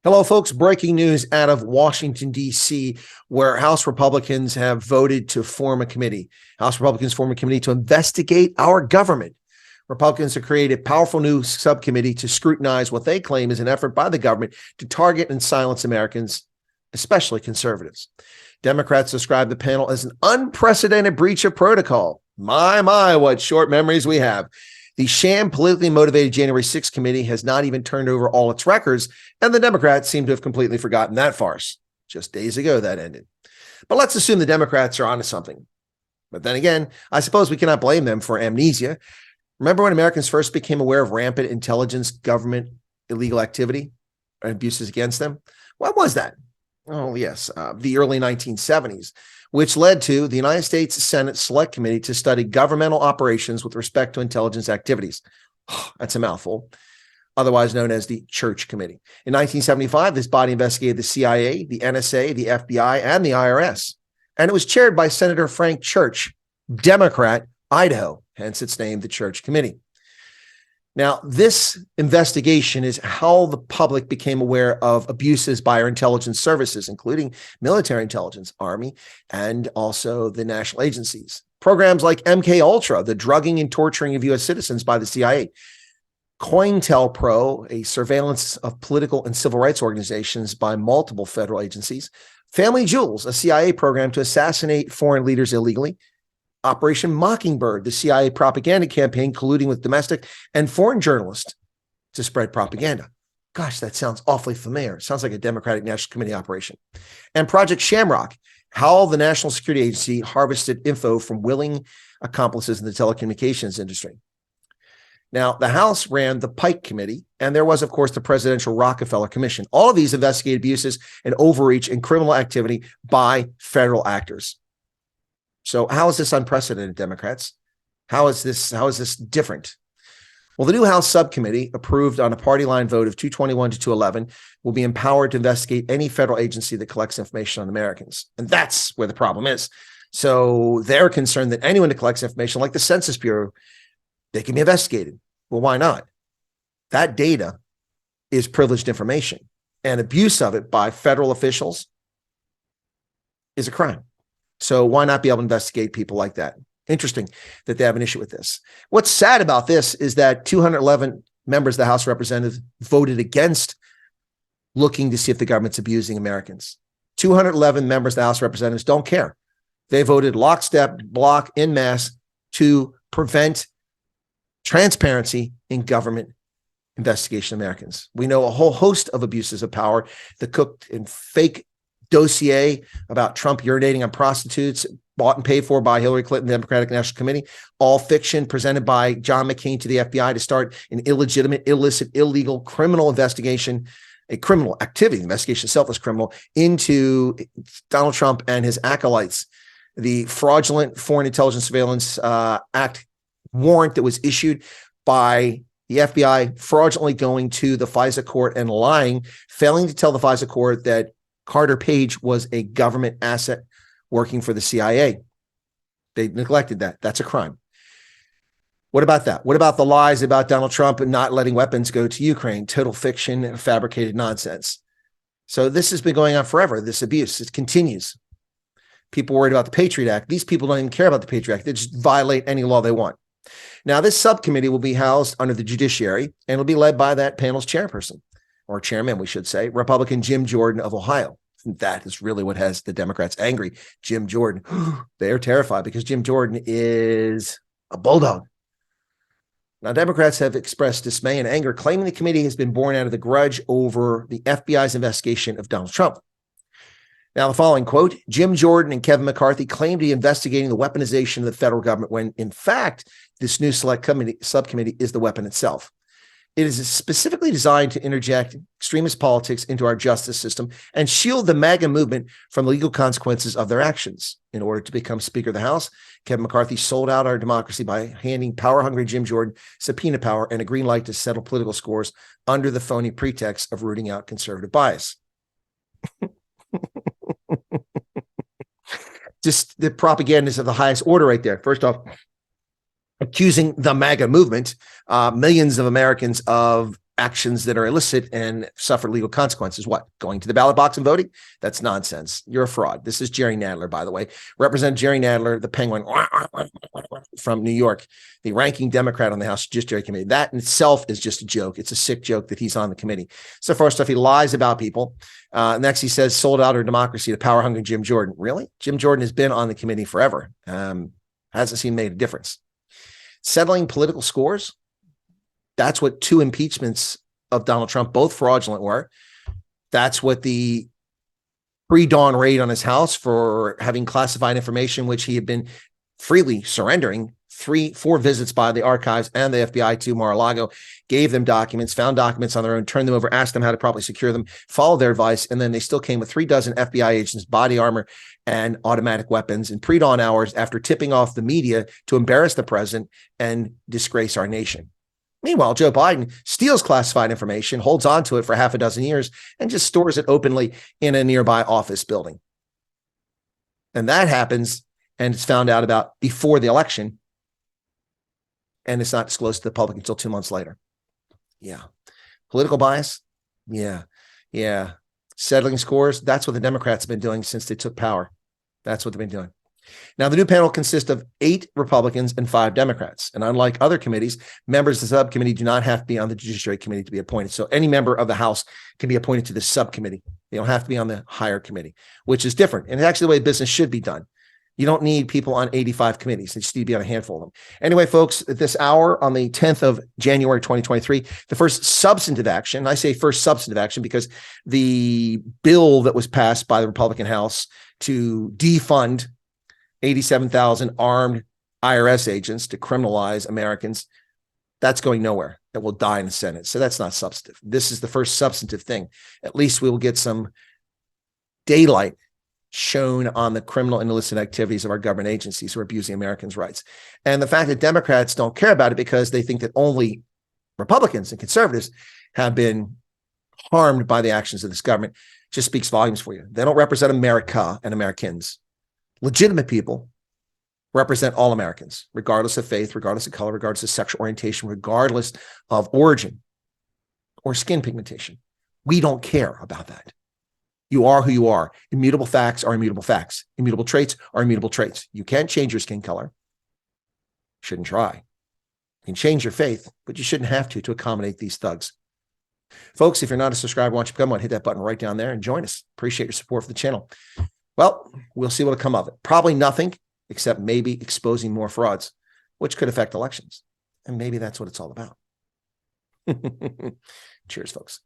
Hello, folks. Breaking news out of Washington, D.C., where House Republicans have voted to form a committee. House Republicans form a committee to investigate our government. Republicans have created a powerful new subcommittee to scrutinize what they claim is an effort by the government to target and silence Americans, especially conservatives. Democrats describe the panel as an unprecedented breach of protocol. My, what short memories we have. The sham politically motivated January 6th committee has not even turned over all its records, and the Democrats seem to have completely forgotten that farce. Just days ago that ended. But let's assume the Democrats are onto something. But then again, I suppose we cannot blame them for amnesia. Remember when Americans first became aware of rampant intelligence, government, illegal activity, and abuses against them? What was that? Oh, yes, the early 1970s, which led to the United States Senate Select Committee to study governmental operations with respect to intelligence activities. That's a mouthful. Otherwise known as the Church Committee. In 1975, this body investigated the CIA, the NSA, the FBI, and the IRS. And it was chaired by Senator Frank Church, Democrat, Idaho, hence its name, the Church Committee. Now, this investigation is how the public became aware of abuses by our intelligence services, including military intelligence, Army, and also the national agencies. Programs like MKUltra, the drugging and torturing of U.S. citizens by the CIA. COINTELPRO, a surveillance of political and civil rights organizations by multiple federal agencies. Family Jewels, a CIA program to assassinate foreign leaders illegally. Operation Mockingbird, the CIA propaganda campaign colluding with domestic and foreign journalists to spread propaganda. Gosh, that sounds awfully familiar. It sounds like a Democratic National Committee operation. And Project Shamrock, how the National Security Agency harvested info from willing accomplices in the telecommunications industry. Now, the House ran the Pike Committee, and there was, of course, the Presidential Rockefeller Commission. All of these investigate abuses and overreach and criminal activity by federal actors. So how is this unprecedented, Democrats? How is this different? Well, the new House subcommittee, approved on a party line vote of 221 to 211, will be empowered to investigate any federal agency that collects information on Americans. And that's where the problem is. So they're concerned that anyone that collects information, like the Census Bureau, they can be investigated. Well, why not? That data is privileged information, and abuse of it by federal officials is a crime. So why not be able to investigate people like that? Interesting that they have an issue with this. What's sad about this is that 211 members of the House of Representatives voted against looking to see if the government's abusing Americans. 211 members of the House of Representatives don't care. They voted lockstep, block, en masse to prevent transparency in government investigation of Americans. We know a whole host of abuses of power, the cooked and fake dossier about Trump urinating on prostitutes, bought and paid for by Hillary Clinton, the Democratic National Committee, all fiction presented by John McCain to the FBI to start an illegitimate, illicit, illegal criminal investigation, a criminal activity, the investigation itself is criminal, into Donald Trump and his acolytes. The fraudulent Foreign Intelligence Surveillance Act warrant that was issued by the FBI fraudulently going to the FISA court and lying, failing to tell the FISA court that Carter Page was a government asset working for the CIA. They neglected that. That's a crime. What about that? What about the lies about Donald Trump and not letting weapons go to Ukraine? Total fiction and fabricated nonsense. So this has been going on forever, this abuse. It continues. People worried about the Patriot Act. These people don't even care about the Patriot Act. They just violate any law they want. Now, this subcommittee will be housed under the judiciary, and it'll be led by that panel's chairperson, or chairman, we should say, Republican Jim Jordan of Ohio. That is really what has the Democrats angry. Jim Jordan. They are terrified because Jim Jordan is a bulldog. Now, Democrats have expressed dismay and anger, claiming the committee has been born out of the grudge over the FBI's investigation of Donald Trump. Now, the following quote, Jim Jordan and Kevin McCarthy claim to be investigating the weaponization of the federal government when, in fact, this new subcommittee is the weapon itself. It is specifically designed to interject extremist politics into our justice system and shield the MAGA movement from the legal consequences of their actions. In order to become Speaker of the House, Kevin McCarthy sold out our democracy by handing power-hungry Jim Jordan subpoena power and a green light to settle political scores under the phony pretext of rooting out conservative bias. Just the propagandists of the highest order right there. First off, accusing the MAGA movement, millions of Americans, of actions that are illicit and suffer legal consequences. What? Going to the ballot box and voting? That's nonsense. You're a fraud. This is Jerry Nadler, by the way. Representative Jerry Nadler, the penguin from New York, the ranking Democrat on the House Judiciary Committee. That in itself is just a joke. It's a sick joke that he's on the committee. So first off, he lies about people. Next, he says sold out our democracy to power-hungry Jim Jordan. Really? Jim Jordan has been on the committee forever. Hasn't seen made a difference. Settling political scores. That's what 2 impeachments of Donald Trump, both fraudulent, were. That's what the pre-dawn raid on his house for having classified information, which he had been freely surrendering, 4 visits by the archives and the FBI to Mar-a-Lago, gave them documents, found documents on their own, turned them over, asked them how to properly secure them, followed their advice, and then they still came with 3 dozen FBI agents, body armor, and automatic weapons in pre-dawn hours after tipping off the media to embarrass the president and disgrace our nation. Meanwhile, Joe Biden steals classified information, holds on to it for half a dozen years, and just stores it openly in a nearby office building. And that happens, and it's found out about before the election, and it's not disclosed to the public until 2 months later. Yeah. Political bias? Yeah. Settling scores? That's what the Democrats have been doing since they took power. That's what they've been doing. Now, the new panel consists of 8 Republicans and 5 Democrats. And unlike other committees, members of the subcommittee do not have to be on the Judiciary Committee to be appointed. So any member of the House can be appointed to the subcommittee. They don't have to be on the higher committee, which is different. And it's actually the way business should be done. You don't need people on 85 committees. They just need to be on a handful of them. Anyway, folks, at this hour on the 10th of January, 2023, the first substantive action, I say first substantive action because the bill that was passed by the Republican House to defund 87,000 armed IRS agents to criminalize Americans, that's going nowhere. That will die in the Senate. So that's not substantive. This is the first substantive thing. At least we will get some daylight shown on the criminal and illicit activities of our government agencies who are abusing Americans' rights. And the fact that Democrats don't care about it because they think that only Republicans and conservatives have been harmed by the actions of this government just speaks volumes for you. They don't represent America and Americans. Legitimate people represent all Americans, regardless of faith, regardless of color, regardless of sexual orientation, regardless of origin or skin pigmentation. We don't care about that. You are who you are. Immutable facts are immutable facts. Immutable traits are immutable traits. You can't change your skin color. Shouldn't try. You can change your faith, but you shouldn't have to accommodate these thugs. Folks, if you're not a subscriber, why don't you become one? Hit that button right down there and join us. Appreciate your support for the channel. Well, we'll see what'll come of it. Probably nothing, except maybe exposing more frauds, which could affect elections. And maybe that's what it's all about. Cheers, folks.